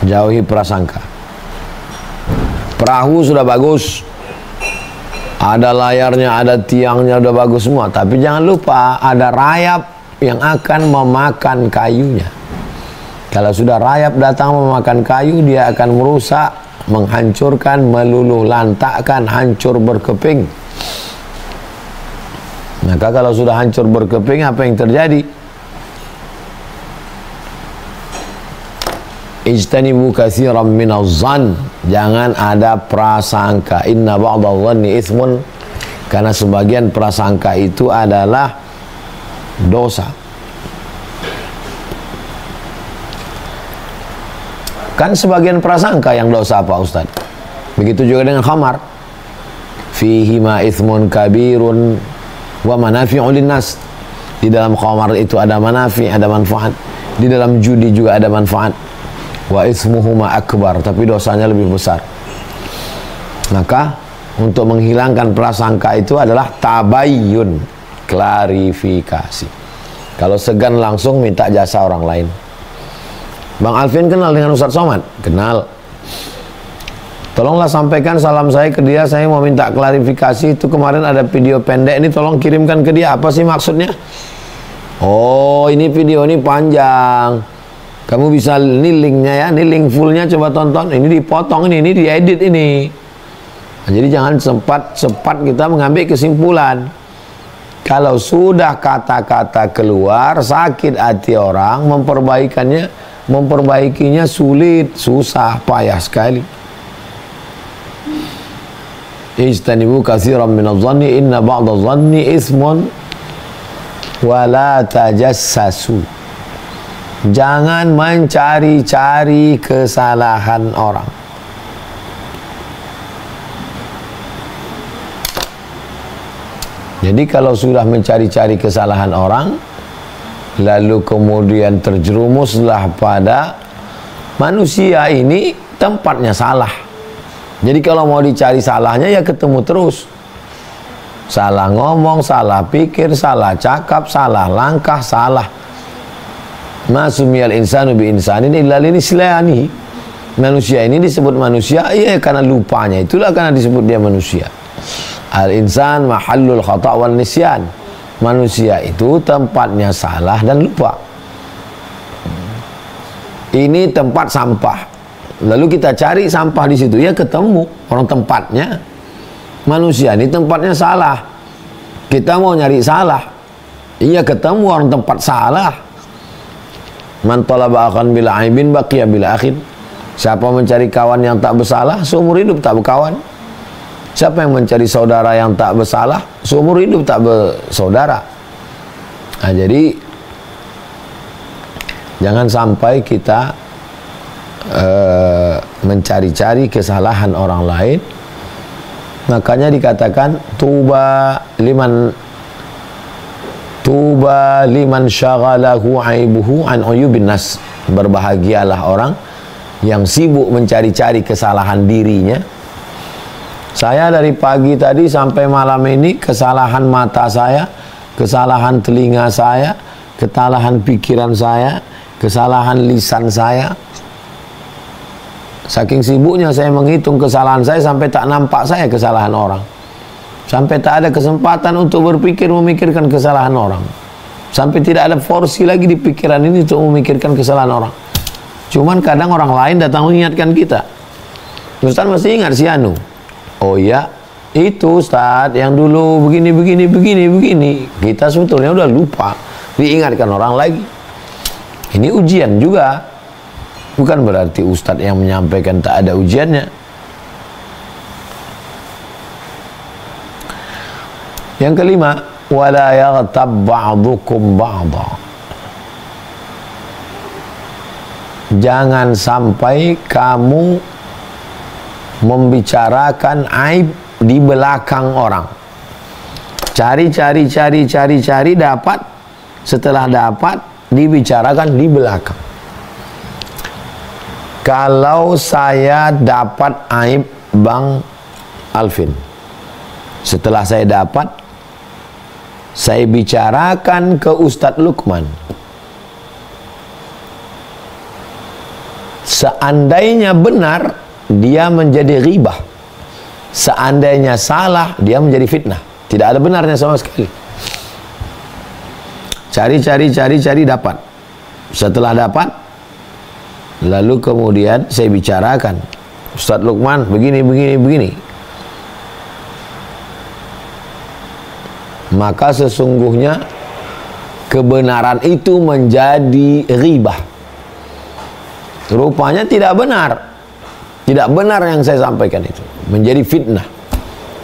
Jauhi prasangka. Perahu sudah bagus, ada layarnya, ada tiangnya, udah bagus semua, tapi jangan lupa ada rayap yang akan memakan kayunya. Kalau sudah rayap datang memakan kayu, dia akan merusak, menghancurkan, meluluh lantakkan, hancur berkeping. Maka kalau sudah hancur berkeping, apa yang terjadi? Ijtanibu katsiran minadh-dhann, jangan ada prasangka. Inna ba'dadh-dhanni itsmun, karena sebagian prasangka itu adalah dosa. Kan sebagian prasangka yang dosa apa Ustaz? Begitu juga dengan khamar. Fihi ma itsmun kabirun wa manafi'u linnas. Di dalam khamar itu ada manafi', ada manfaat. Di dalam judi juga ada manfaat. Wa ismuhuma akbar, tapi dosanya lebih besar. Maka untuk menghilangkan prasangka itu adalah tabayyun, klarifikasi. Kalau segan langsung minta jasa orang lain. Bang Alvin kenal dengan Ustaz Somad? Kenal. Tolonglah sampaikan salam saya ke dia, saya mau minta klarifikasi. Itu kemarin ada video pendek ini, tolong kirimkan ke dia. Apa sih maksudnya? Oh, ini video ini panjang. Kamu bisa, ini linknya ya, ini link fullnya, coba tonton. Ini dipotong, ini diedit ini. Nah, jadi jangan cepat kita mengambil kesimpulan. Kalau sudah kata-kata keluar, sakit hati orang, memperbaikinya sulit, susah, payah sekali. Ijtanibu katsiran minadh-dhanni inna ba'dadh-dhanni itsmun wa la tajassasu. Jangan mencari-cari kesalahan orang. Jadi kalau sudah mencari-cari kesalahan orang, lalu kemudian terjerumuslah pada manusia ini tempatnya salah. Jadi kalau mau dicari salahnya ya ketemu terus. Salah ngomong, salah pikir, salah cakap, salah langkah, salah. Ma sumiyal insanu bi insanin illa linisyani. Manusia ini disebut manusia iya karena lupanya, itulah karena disebut dia manusia. Al insan mahallul khata' wal nisyan. Manusia itu tempatnya salah dan lupa. Ini tempat sampah. Lalu kita cari sampah di situ, ya ketemu orang tempatnya. Manusia ini tempatnya salah. Kita mau nyari salah, iya ketemu orang tempat salah. Man talaba akhan bila aibin baqiya bila akhin. Siapa mencari kawan yang tak bersalah, seumur hidup tak berkawan. Siapa yang mencari saudara yang tak bersalah, seumur hidup tak bersaudara. Nah, jadi jangan sampai kita mencari-cari kesalahan orang lain. Makanya dikatakan tuba liman syaghalahu aibuhu an uyubin nas. Berbahagialah orang yang sibuk mencari-cari kesalahan dirinya. Saya dari pagi tadi sampai malam ini, kesalahan mata saya, kesalahan telinga saya, kesalahan pikiran saya, kesalahan lisan saya. Saking sibuknya saya menghitung kesalahan saya sampai tak nampak saya kesalahan orang. Sampai tak ada kesempatan untuk berpikir memikirkan kesalahan orang. Sampai tidak ada porsi lagi di pikiran ini untuk memikirkan kesalahan orang. Cuman kadang orang lain datang mengingatkan kita. Ustaz masih ingat si Anu? Oh iya, itu Ustaz yang dulu begini. Kita sebetulnya udah lupa, diingatkan orang lagi. Ini ujian juga. Bukan berarti Ustaz yang menyampaikan tak ada ujiannya. Yang kelima, wala yaghtab ba'dukum ba'dha. Jangan sampai kamu membicarakan aib di belakang orang. Cari dapat, setelah dapat dibicarakan di belakang. Kalau saya dapat aib Bang Alvin, setelah saya dapat, saya bicarakan ke Ustadz Lukman. Seandainya benar, dia menjadi ghibah. Seandainya salah, dia menjadi fitnah. Tidak ada benarnya sama sekali. Cari, dapat. Setelah dapat, lalu kemudian saya bicarakan, Ustaz Lukman, begini. Maka sesungguhnya kebenaran itu menjadi ghibah. Rupanya tidak benar. Tidak benar yang saya sampaikan itu. Menjadi fitnah.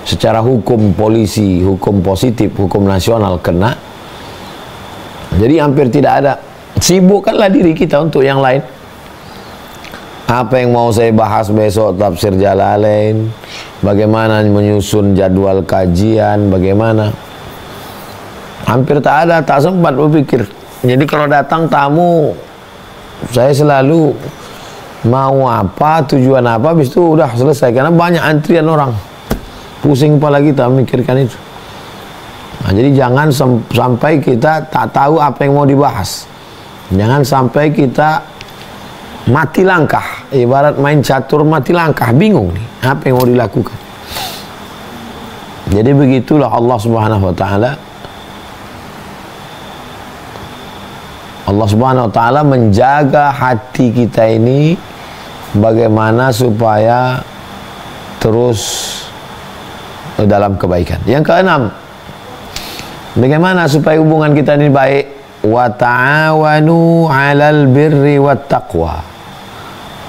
Secara hukum polisi, hukum positif, hukum nasional kena. Jadi hampir tidak ada. Sibukkanlah diri kita untuk yang lain. Apa yang mau saya bahas besok tafsir Jalalain, bagaimana menyusun jadwal kajian, bagaimana. Hampir tak ada, tak sempat berpikir. Jadi kalau datang tamu, saya selalu mau apa, tujuan apa, habis itu udah selesai. Karena banyak antrian orang. Pusing kepala kita memikirkan itu. Nah, jadi jangan sampai kita tak tahu apa yang mau dibahas. Jangan sampai kita mati langkah. Ibarat main catur mati langkah, bingung nih apa yang mau dilakukan. Jadi begitulah Allah Subhanahu wa taala. Allah Subhanahu wa taala menjaga hati kita ini bagaimana supaya terus dalam kebaikan. Yang keenam, bagaimana supaya hubungan kita ini baik? Wa ta'awanu 'alal birri wat taqwa.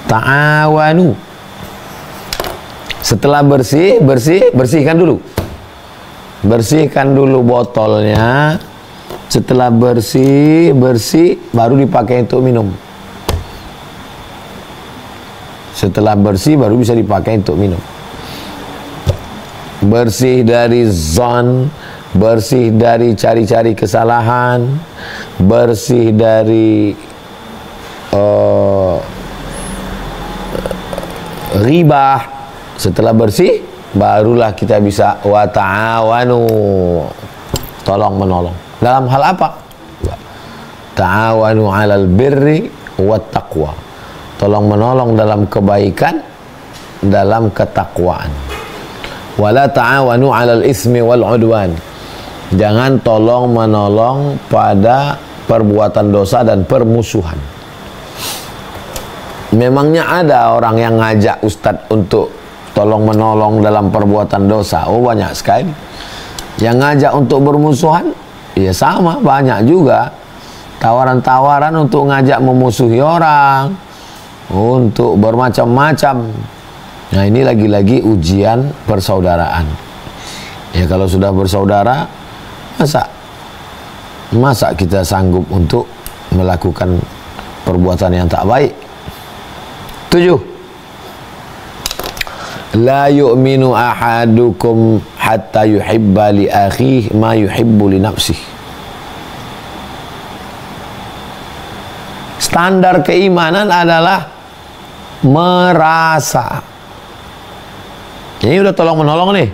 Ta'awanu. Setelah bersihkan dulu. Bersihkan dulu botolnya. Setelah bersih baru dipakai untuk minum. Setelah bersih baru bisa dipakai untuk minum. Bersih dari zon, bersih dari cari-cari kesalahan, bersih dari ribah. Setelah bersih barulah kita bisa wa ta'awanu, tolong menolong. Dalam hal apa? Ta'awanu 'alal birri wat taqwa. Tolong menolong dalam kebaikan, dalam ketakwaan. Wala ta'awanu 'alal ismi wal 'udwan. Jangan tolong menolong pada perbuatan dosa dan permusuhan. Memangnya ada orang yang ngajak ustadz untuk tolong menolong dalam perbuatan dosa? Oh, banyak sekali. Yang ngajak untuk bermusuhan, ya sama, banyak juga. Tawaran-tawaran untuk ngajak memusuhi orang, untuk bermacam-macam. Nah, ini lagi-lagi ujian persaudaraan. Ya, kalau sudah bersaudara, masa kita sanggup untuk melakukan perbuatan yang tak baik? 7. La yu'minu ahadukum hatta yuhibba li akhihi ma yuhibbu li nafsihi. Standar keimanan adalah merasa. Ini udah tolong menolong nih.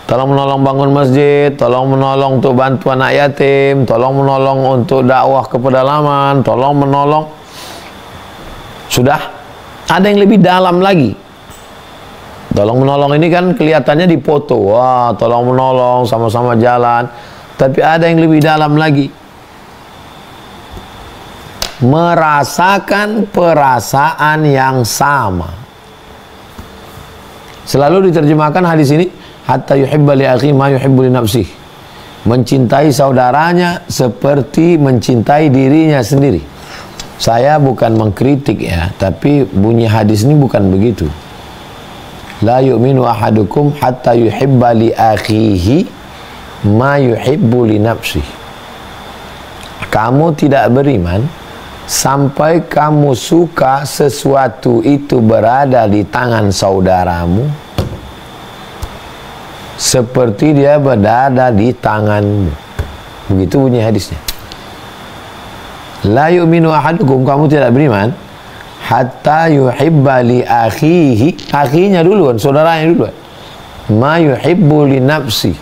Tolong menolong bangun masjid, tolong menolong untuk bantu anak yatim, tolong menolong untuk dakwah ke pedalaman, tolong menolong. Sudah ada yang lebih dalam lagi. Tolong menolong ini kan kelihatannya di foto. Wah, tolong menolong, sama-sama jalan. Tapi ada yang lebih dalam lagi. Merasakan perasaan yang sama. Selalu diterjemahkan hadis ini, hatta yuhibba li akhi ma yuhibbu li nafsihi. Mencintai saudaranya seperti mencintai dirinya sendiri. Saya bukan mengkritik ya, tapi bunyi hadis ini bukan begitu. La yu'minu ahadukum hatta yuhibba li akhihi ma yuhibbu li nafsihi. Kamu tidak beriman sampai kamu suka sesuatu itu berada di tangan saudaramu seperti dia berada di tanganmu. Begitu bunyi hadisnya. La yu'minu ahadukum, kamu tidak beriman hatta yuhibba li akhihi, akhinya duluan, saudaranya duluan, ma yuhibbu li nafsi.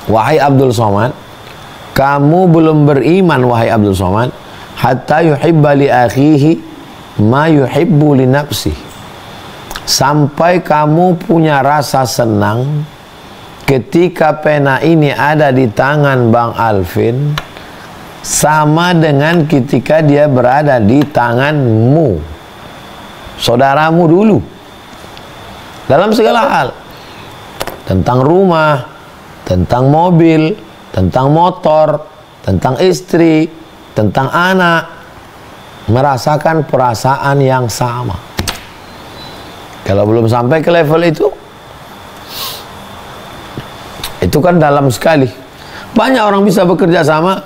Wahai Abdul Somad, kamu belum beriman wahai Abdul Somad, hatta yuhibba li akhihi, ma yuhibbu li nafsi, sampai kamu punya rasa senang ketika pena ini ada di tangan Bang Alvin sama dengan ketika dia berada di tanganmu, saudaramu dulu, dalam segala hal, tentang rumah, tentang mobil, tentang motor, tentang istri, tentang anak, merasakan perasaan yang sama. Kalau belum sampai ke level itu kan dalam sekali. Banyak orang bisa bekerja sama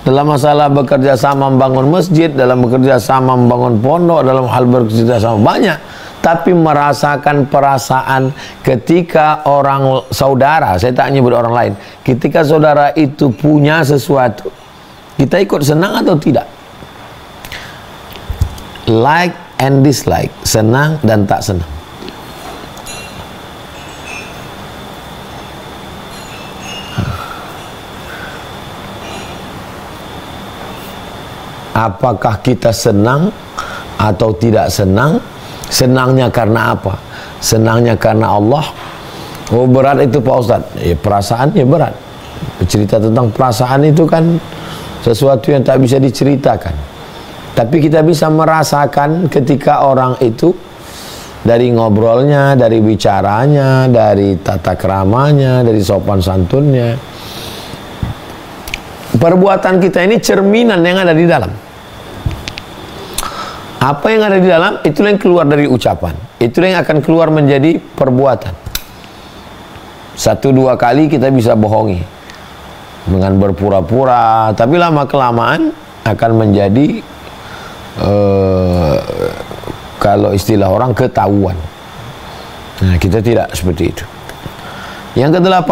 dalam masalah bekerja sama membangun masjid, dalam bekerja sama membangun pondok, dalam hal bekerja sama banyak. Tapi merasakan perasaan ketika orang saudara, saya tak nyebut orang lain, ketika saudara itu punya sesuatu, kita ikut senang atau tidak? Like and dislike, senang dan tak senang. Apakah kita senang atau tidak senang? Senangnya karena apa? Senangnya karena Allah. Oh, berat itu Pak Ustadz. Perasaannya berat. Bercerita tentang perasaan itu kan sesuatu yang tak bisa diceritakan. Tapi kita bisa merasakan ketika orang itu, dari ngobrolnya, dari bicaranya, dari tata keramanya, dari sopan santunnya. Perbuatan kita ini cerminan yang ada di dalam. Apa yang ada di dalam, itulah yang keluar dari ucapan. Itulah yang akan keluar menjadi perbuatan. 1-2 kali kita bisa bohongi dengan berpura-pura, tapi lama-kelamaan akan menjadi kalau istilah orang ketahuan. Nah, kita tidak seperti itu. Yang ke-8,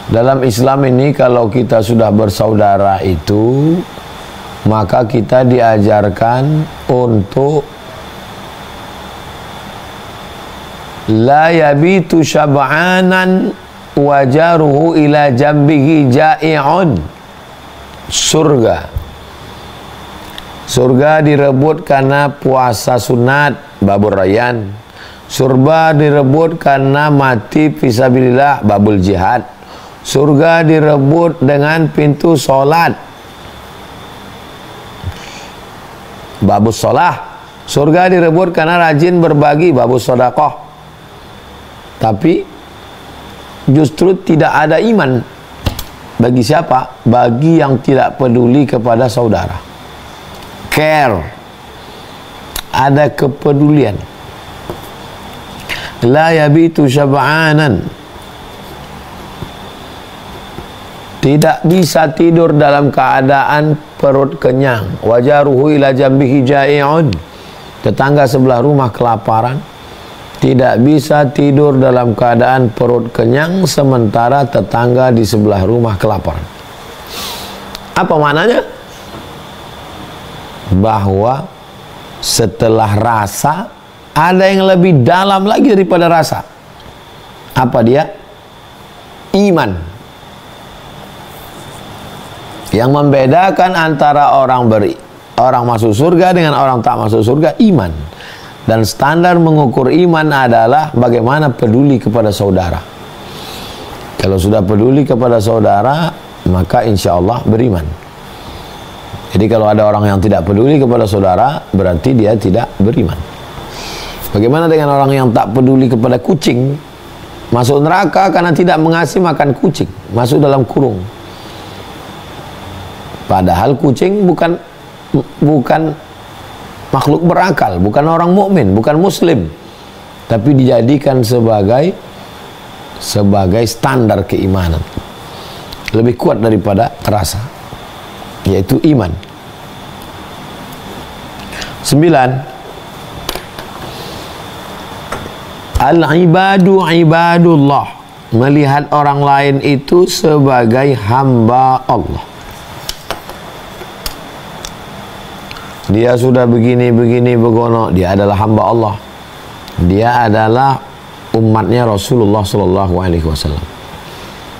dalam Islam ini kalau kita sudah bersaudara itu, maka kita diajarkan untuk la yabitu syab'anan wajaruhu ila jambihi ja'i'un. Surga direbut karena puasa sunat, babul rayyan. Surga direbut karena mati fisabilillah, babul jihad. Surga direbut dengan pintu solat, babus solah. Surga direbut karena rajin berbagi, babus sodakoh. Tapi justru tidak ada iman. Bagi siapa? Bagi yang tidak peduli kepada saudara. Care, ada kepedulian. La yabitu syab'anan, tidak bisa tidur dalam keadaan perut kenyang. Wajaruhu ila jambihi ja'i'un, tetangga sebelah rumah kelaparan. Tidak bisa tidur dalam keadaan perut kenyang sementara tetangga di sebelah rumah kelaparan. Apa maknanya? Bahwa setelah rasa ada yang lebih dalam lagi daripada rasa. Apa dia? Iman. Yang membedakan antara orang masuk surga dengan orang tak masuk surga, iman. Dan standar mengukur iman adalah bagaimana peduli kepada saudara. Kalau sudah peduli kepada saudara, maka insya Allah beriman. Jadi kalau ada orang yang tidak peduli kepada saudara, berarti dia tidak beriman. Bagaimana dengan orang yang tak peduli kepada kucing? Masuk neraka karena tidak mengasih makan kucing, masuk dalam kurung. Padahal kucing bukan makhluk berakal, bukan orang mukmin, bukan muslim, tapi dijadikan sebagai standar keimanan, lebih kuat daripada rasa, yaitu iman. 9. Al-ibadu ibadullah, melihat orang lain itu sebagai hamba Allah. Dia sudah begini begono, dia adalah hamba Allah. Dia adalah umatnya Rasulullah SAW.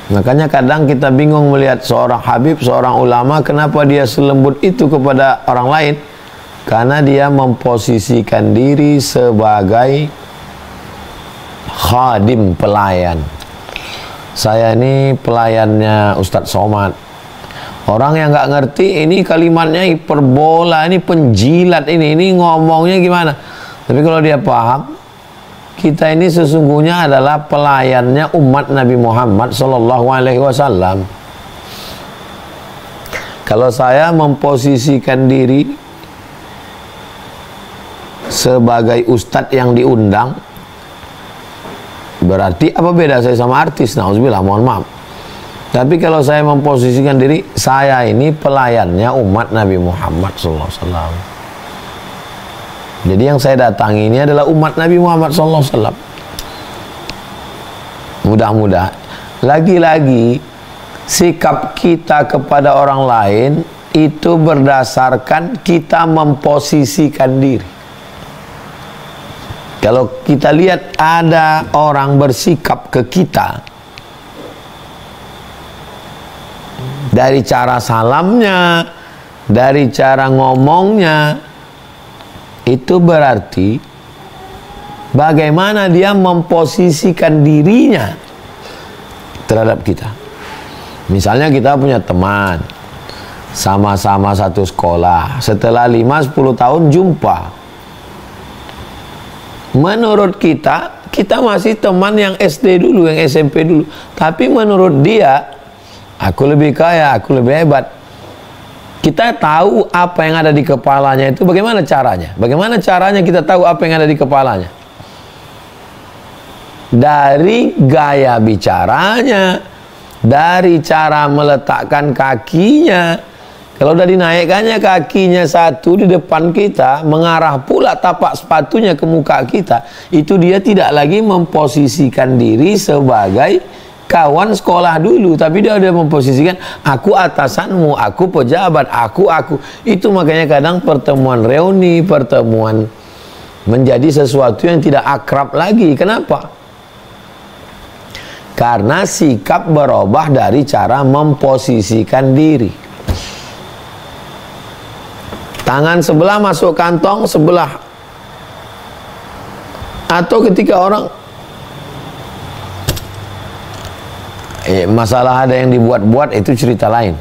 Makanya kadang kita bingung melihat seorang habib, seorang ulama, kenapa dia selembut itu kepada orang lain? Karena dia memposisikan diri sebagai khadim, pelayan. Saya ini pelayannya Ustadz Somad. Orang yang nggak ngerti, ini kalimatnya hiperbola, ini penjilat, ini ngomongnya gimana. Tapi kalau dia paham, kita ini sesungguhnya adalah pelayannya umat Nabi Muhammad SAW. Kalau saya memposisikan diri sebagai ustadz yang diundang, berarti apa beda saya sama artis? Nauzubillah, mohon maaf. Tapi kalau saya memposisikan diri, saya ini pelayannya umat Nabi Muhammad SAW. Jadi yang saya datangi ini adalah umat Nabi Muhammad SAW. Mudah-mudahan, lagi-lagi sikap kita kepada orang lain itu berdasarkan kita memposisikan diri. Kalau kita lihat ada orang bersikap ke kita, dari cara salamnya, dari cara ngomongnya, itu berarti bagaimana dia memposisikan dirinya terhadap kita. Misalnya kita punya teman, sama-sama satu sekolah, setelah 5-10 tahun jumpa. Menurut kita masih teman yang SD dulu, yang SMP dulu. Tapi menurut dia, aku lebih kaya, aku lebih hebat. Kita tahu apa yang ada di kepalanya itu bagaimana caranya? Bagaimana caranya kita tahu apa yang ada di kepalanya? Dari gaya bicaranya, dari cara meletakkan kakinya. Kalau udah dinaikkannya kakinya satu di depan kita, mengarah pula tapak sepatunya ke muka kita, itu dia tidak lagi memposisikan diri sebagai kawan sekolah dulu, tapi dia udah memposisikan aku atasanmu, aku pejabat, aku. Itu makanya kadang pertemuan reuni, pertemuan menjadi sesuatu yang tidak akrab lagi. Kenapa? Karena sikap berubah dari cara memposisikan diri. Tangan sebelah masuk kantong sebelah. Atau ketika orang masalah ada yang dibuat-buat, itu cerita lain.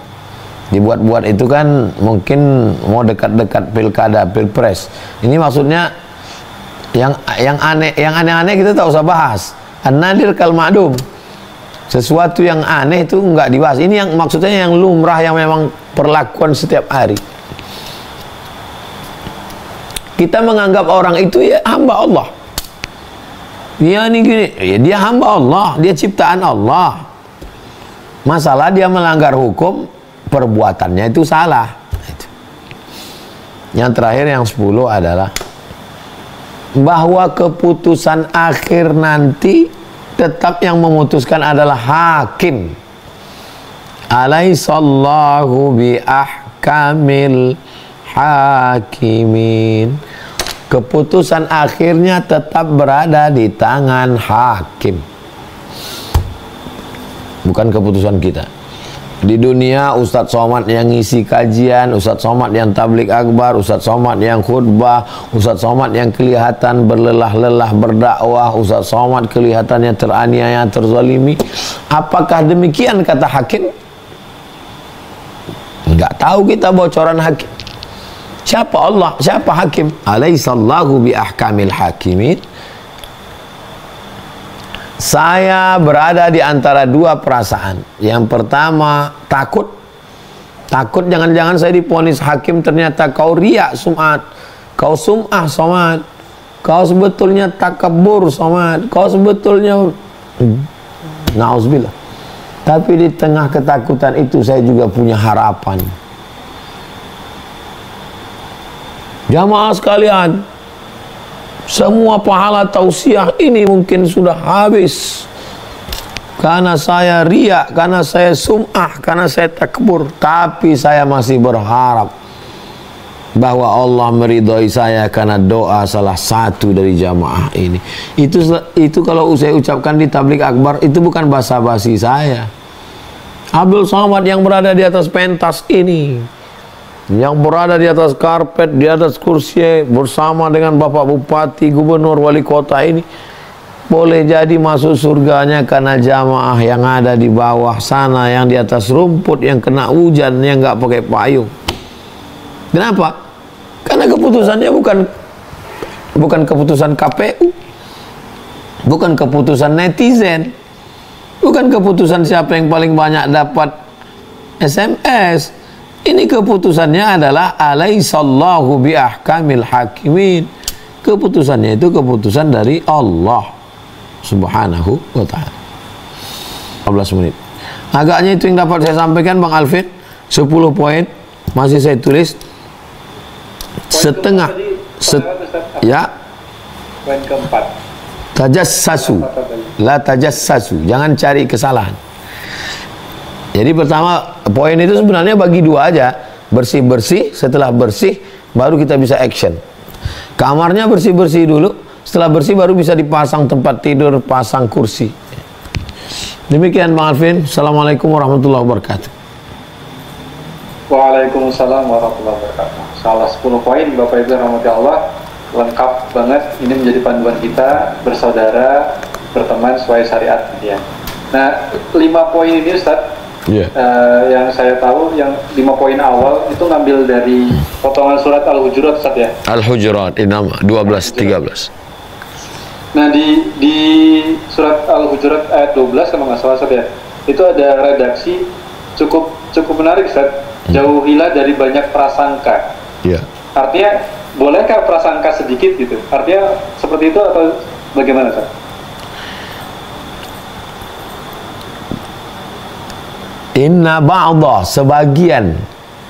Dibuat-buat itu kan mungkin mau dekat-dekat pilkada, pilpres. Ini maksudnya yang aneh-aneh kita tak usah bahas. An-nadir kal ma'dum. Sesuatu yang aneh itu enggak dibahas. Ini yang maksudnya yang lumrah, yang memang perlakuan setiap hari. Kita menganggap orang itu ya hamba Allah. Dia ini gini, ya dia hamba Allah, dia ciptaan Allah. Masalah dia melanggar hukum, perbuatannya itu salah. Yang terakhir, yang 10 adalah bahwa keputusan akhir nanti tetap yang memutuskan adalah hakim. Alaihissallahu bi ahkamil hakimin. Keputusan akhirnya tetap berada di tangan hakim, bukan keputusan kita. Di dunia Ustadz Somad yang ngisi kajian, Ustadz Somad yang tablik akbar, Ustadz Somad yang khutbah, Ustadz Somad yang kelihatan berlelah-lelah berdakwah, Ustadz Somad kelihatannya teraniaya, terzalimi. Apakah demikian kata hakim? Enggak tahu kita bocoran hakim. Siapa Allah? Siapa hakim? Alaihissallahu bi ahkamil hakimin. Saya berada di antara dua perasaan. Yang pertama, takut. Takut jangan-jangan saya diponis hakim, ternyata kau riak sum'at, kau sum'ah somad, kau sebetulnya takabur somad, kau sebetulnya na'uzubillah. Tapi di tengah ketakutan itu saya juga punya harapan. Jamaah sekalian, semua pahala tausiah ini mungkin sudah habis karena saya riak, karena saya sum'ah, karena saya takbur. Tapi saya masih berharap bahwa Allah meridhai saya karena doa salah satu dari jamaah ini. Itu kalau saya ucapkan di tablik akbar, itu bukan basa-basi saya. Abdul Somad yang berada di atas pentas ini, yang berada di atas karpet, di atas kursi bersama dengan Bapak Bupati, Gubernur, Wali Kota ini, boleh jadi masuk surganya karena jamaah yang ada di bawah sana, yang di atas rumput, yang kena hujan, yang nggak pakai payung. Kenapa? Karena keputusannya bukan keputusan KPU, bukan keputusan netizen, bukan keputusan siapa yang paling banyak dapat SMS. Ini keputusannya adalah alaihissallahu biahkamil hakimin. Keputusannya itu keputusan dari Allah Subhanahu wa ta'ala. 15 menit. Agaknya itu yang dapat saya sampaikan, Bang Alvin. 10 poin masih saya tulis setengah ya. Poin keempat, tajassasu, la tajassasu, jangan cari kesalahan. Jadi pertama, poin itu sebenarnya bagi dua aja. Bersih-bersih, setelah bersih baru kita bisa action. Kamarnya bersih-bersih dulu, setelah bersih baru bisa dipasang tempat tidur, pasang kursi. Demikian Bang Alvin. Assalamualaikum warahmatullahi wabarakatuh. Waalaikumsalam warahmatullahi wabarakatuh. Salah 10 poin Bapak Ibu rahmati Allah, lengkap banget. Ini menjadi panduan kita bersaudara, berteman sesuai syariat ya. Nah, 5 poin ini Ustaz, yang saya tahu, yang 5 poin awal itu ngambil dari potongan surat Al-Hujurat Ustaz ya. Al-Hujurat 12 13. Nah, di surat Al-Hujurat ayat 12 kalau nggak salah Ustaz ya, itu ada redaksi cukup menarik Ustaz. Jauhilah dari banyak prasangka. Iya. Artinya, bolehkah prasangka sedikit gitu? Artinya seperti itu atau bagaimana Ustaz? Inna ba'dah,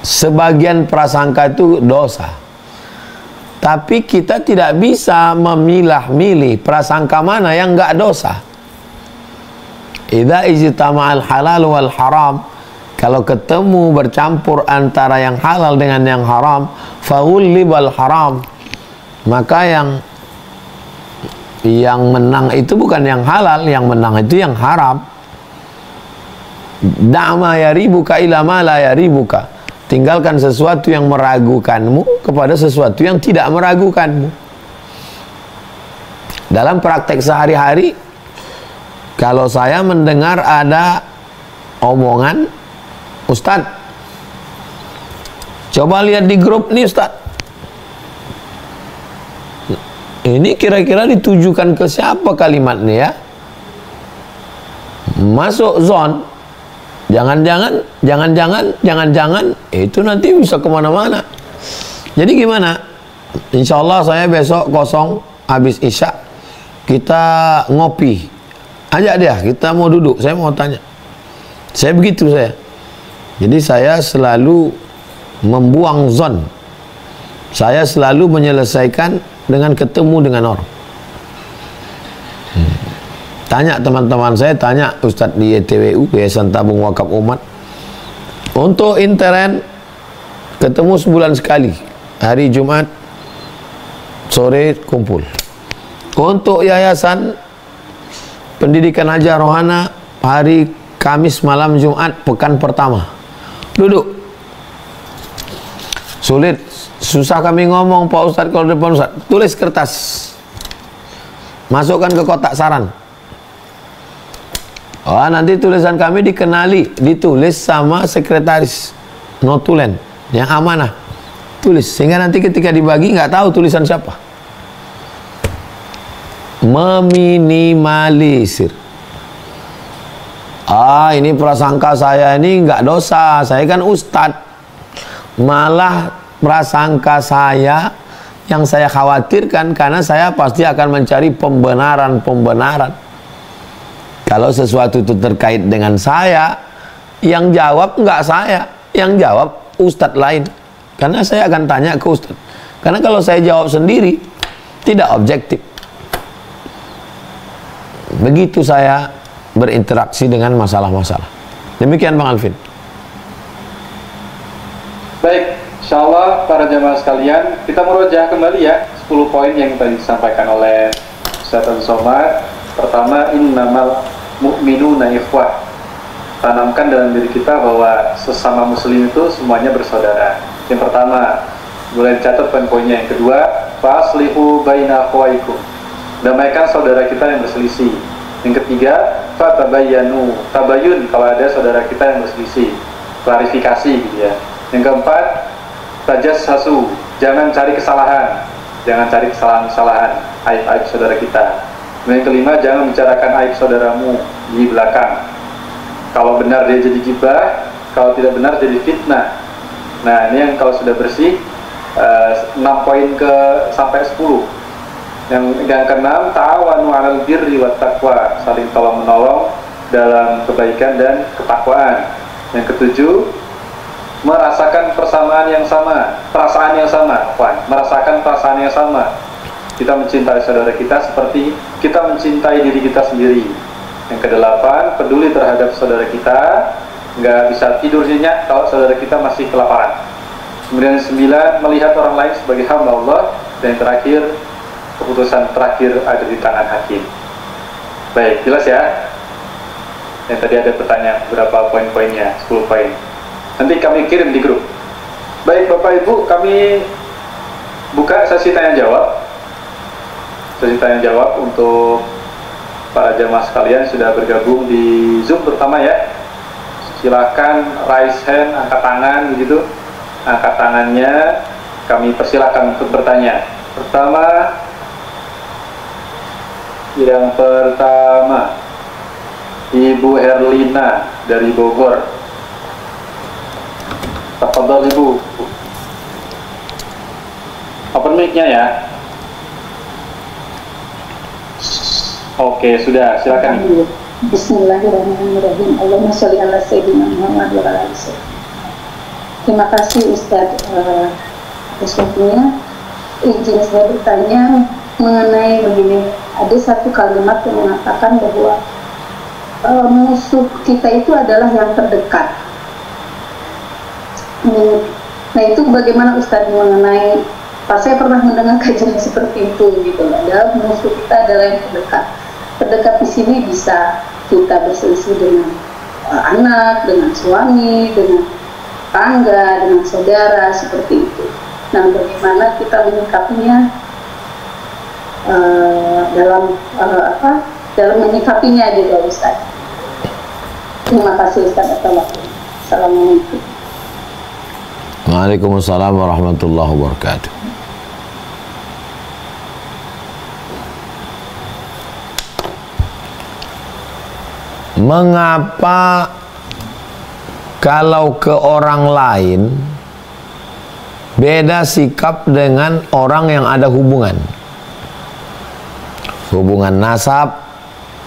sebagian prasangka itu dosa. Tapi kita tidak bisa memilah-milih prasangka mana yang enggak dosa. Idza ijtama'al halal wal haram, kalau ketemu bercampur antara yang halal dengan yang haram, faghulibal haram, maka yang menang itu bukan yang halal, yang menang itu yang haram. Da'ma yaribuka ila ma la yaribuka. Tinggalkan sesuatu yang meragukanmu kepada sesuatu yang tidak meragukanmu. Dalam praktek sehari-hari, kalau saya mendengar ada omongan, Ustadz, coba lihat di grup nih Ustadz, ini kira-kira ditujukan ke siapa kalimatnya ya? Masuk zone. Jangan-jangan itu nanti bisa kemana-mana. Jadi gimana? Insya Allah saya besok kosong habis isya, kita ngopi. Ajak dia, kita mau duduk, saya mau tanya. Saya begitu saya. Jadi saya selalu membuang zon. Saya selalu menyelesaikan dengan ketemu dengan orang. Tanya teman-teman saya, tanya Ustadz di YTWU, Yayasan Tabung Wakaf Umat. Untuk intern, ketemu sebulan sekali. Hari Jumat, sore kumpul. Untuk Yayasan Pendidikan Haja Rohana, hari Kamis malam Jumat, pekan pertama. Duduk. Sulit, susah kami ngomong Pak Ustadz kalau depan Ustadz. Tulis kertas. Masukkan ke kotak saran. Oh, nanti tulisan kami dikenali, ditulis sama sekretaris notulen yang amanah. Tulis, sehingga nanti ketika dibagi nggak tahu tulisan siapa. Meminimalisir. Ini prasangka saya ini nggak dosa, saya kan ustadz. Malah prasangka saya yang saya khawatirkan, karena saya pasti akan mencari pembenaran. Kalau sesuatu itu terkait dengan saya, yang jawab nggak saya, yang jawab ustadz lain. Karena saya akan tanya ke ustadz. Karena kalau saya jawab sendiri, tidak objektif. Begitu saya berinteraksi dengan masalah-masalah. Demikian Bang Alvin. Baik, insya Allah para jamaah sekalian, kita murojaah kembali ya 10 poin yang tadi disampaikan oleh Ustadz Somad. Pertama, innamal mu'minuna ikhwah. tanamkan dalam diri kita bahwa sesama muslim itu semuanya bersaudara. Yang pertama, boleh dicatat poin-poinnya. Yang kedua, faslihu baina akhwaikum, damaikan saudara kita yang berselisih. Yang ketiga, fatabayyanu, tabayun kalau ada saudara kita yang berselisih, klarifikasi gitu ya. Yang keempat, tajassasu, jangan cari kesalahan, jangan cari kesalahan-kesalahan, aib-aib saudara kita. Dan yang kelima, jangan bicarakan aib saudaramu di belakang. Kalau benar dia jadi gibah, kalau tidak benar jadi fitnah. Nah, ini yang kalau sudah bersih, 6 poin ke sampai 10. Yang keenam, ta'awanu 'alal birri wat taqwa, saling tolong menolong dalam kebaikan dan ketakwaan. Yang ketujuh, merasakan persamaan yang sama, perasaan yang sama, merasakan perasaan yang sama. Kita mencintai saudara kita seperti kita mencintai diri kita sendiri. Yang kedelapan, peduli terhadap saudara kita, nggak bisa tidur nyenyak kalau saudara kita masih kelaparan. Kemudian 9, melihat orang lain sebagai hamba Allah. Dan yang terakhir, keputusan terakhir ada di tangan hakim. Baik, jelas ya? Yang tadi ada pertanyaan, berapa poin-poinnya? 10 poin. Nanti kami kirim di grup. Baik Bapak Ibu, kami buka sesi tanya jawab. Sesi tanya jawab untuk para jamaah sekalian sudah bergabung di Zoom pertama ya. Silakan raise hand, angkat tangan begitu. Angkat tangannya, kami persilahkan untuk bertanya. Yang pertama Ibu Herlina dari Bogor. Tafadhol Ibu. Open mic-nya ya. Oke, sudah, silakan Ibu. Bismillahirrahmanirrahim. Allahumma sholli ala sayyidina Muhammad wa ala alihi. Terima kasih Ustaz atas waktunya. Izin saya bertanya mengenai begini. Ada satu kalimat yang mengatakan bahwa musuh kita itu adalah yang terdekat. Nah itu bagaimana Ustaz mengenai? Saya pernah mendengar kajian seperti itu gitu. Adalah musuh kita adalah yang terdekat. Terdekat di sini bisa kita berselisih dengan anak, dengan suami, dengan tangga, dengan saudara, seperti itu. Nah, bagaimana kita menyikapinya dalam menyikapinya juga Ustaz. Terima kasih Ustaz atas waktunya. Assalamualaikum. Waalaikumsalam warahmatullahi wabarakatuh. Mengapa kalau ke orang lain beda sikap dengan orang yang ada hubungan nasab,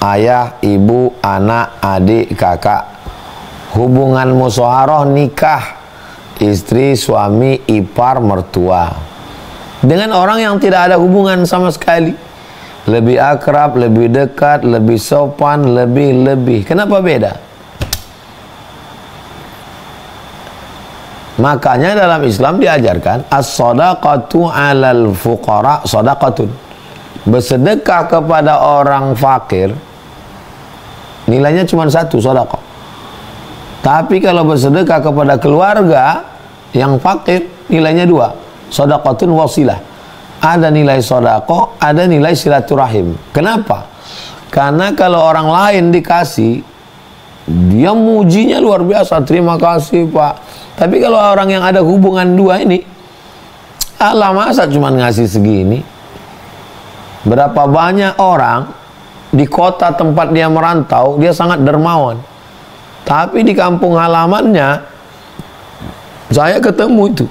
ayah, ibu, anak, adik, kakak, hubungan musyawarah nikah, istri, suami, ipar, mertua, dengan orang yang tidak ada hubungan sama sekali, lebih akrab, lebih dekat, lebih sopan, lebih. Kenapa beda? Makanya dalam Islam diajarkan as-shadaqatu 'alal fuqara shadaqatun. Bersedekah kepada orang fakir nilainya cuma 1 sedekah. Tapi kalau bersedekah kepada keluarga yang fakir nilainya 2, shadaqatun wasilah. Ada nilai sedekah, ada nilai silaturahim. Kenapa? Karena kalau orang lain dikasih, dia mujinya luar biasa, terima kasih Pak. Tapi kalau orang yang ada hubungan 2 ini, Allah masa cuma ngasih segini. Berapa banyak orang di kota tempat dia merantau, dia sangat dermawan. Tapi di kampung halamannya, saya ketemu itu.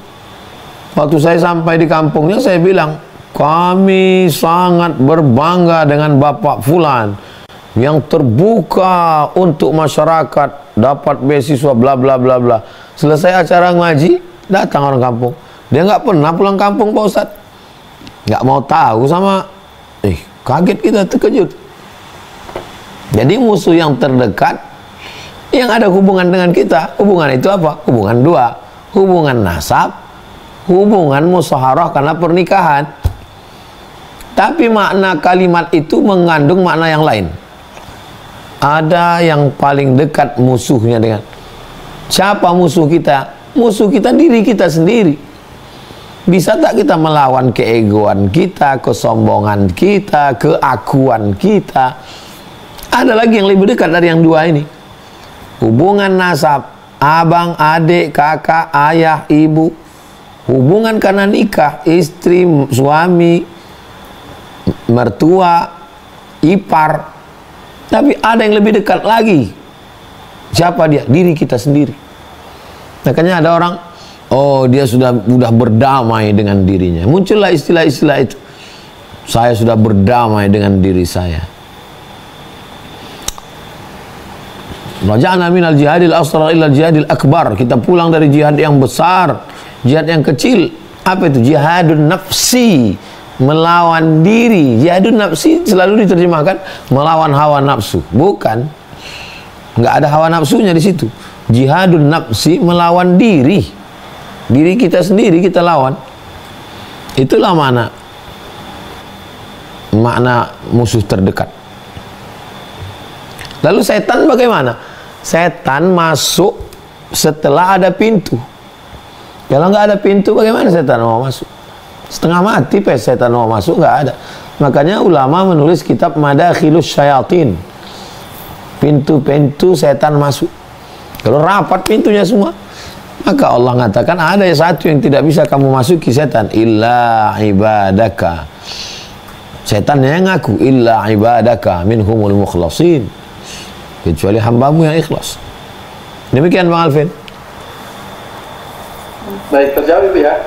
Waktu saya sampai di kampungnya, saya bilang, kami sangat berbangga dengan Bapak Fulan yang terbuka untuk masyarakat, dapat beasiswa, bla bla bla bla. Selesai acara ngaji, datang orang kampung. Dia nggak pernah pulang kampung Pak Ustadz. Nggak mau tahu sama, kaget kita, terkejut. Jadi musuh yang terdekat, yang ada hubungan dengan kita, hubungan itu apa? Hubungan 2, hubungan nasab, hubungan musyawarah karena pernikahan. Tapi makna kalimat itu mengandung makna yang lain. ada yang paling dekat musuhnya dengan siapa musuh kita? Musuh kita diri kita sendiri. Bisa tak kita melawan keegoan kita, kesombongan kita, keakuan kita? Ada lagi yang lebih dekat dari yang dua ini. Hubungan nasab, abang, adik, kakak, ayah, ibu. Hubungan karena nikah, istri, suami, mertua, ipar. Tapi ada yang lebih dekat lagi. Siapa dia? Diri kita sendiri. Makanya ada orang, oh dia sudah berdamai dengan dirinya. Muncullah istilah-istilah itu. Saya sudah berdamai dengan diri saya. Raja'na minal jihadil asghar ila jihadil akbar. Kita pulang dari jihad yang besar, jihad yang kecil. Apa itu? Jihadun nafsi, melawan diri. Jihadun nafsi selalu diterjemahkan melawan hawa nafsu. Bukan. Nggak ada hawa nafsunya di situ. Jihadun nafsi, melawan diri. Diri kita sendiri kita lawan. Itulah makna musuh terdekat. Lalu setan bagaimana? Setan masuk setelah ada pintu. Kalau nggak ada pintu, bagaimana setan mau masuk? Setengah mati setan mau masuk, nggak ada. Makanya ulama menulis kitab Madakhilus Syayatin. Pintu-pintu setan masuk. Kalau rapat pintunya semua, maka Allah mengatakan ada satu yang tidak bisa kamu masuki setan, illa ibadaka. Setannya yang ngaku, illa ibadaka minhumul mukhlasin, kecuali hambamu yang ikhlas. Demikian Bang Alvin. Baik, terjawab ya.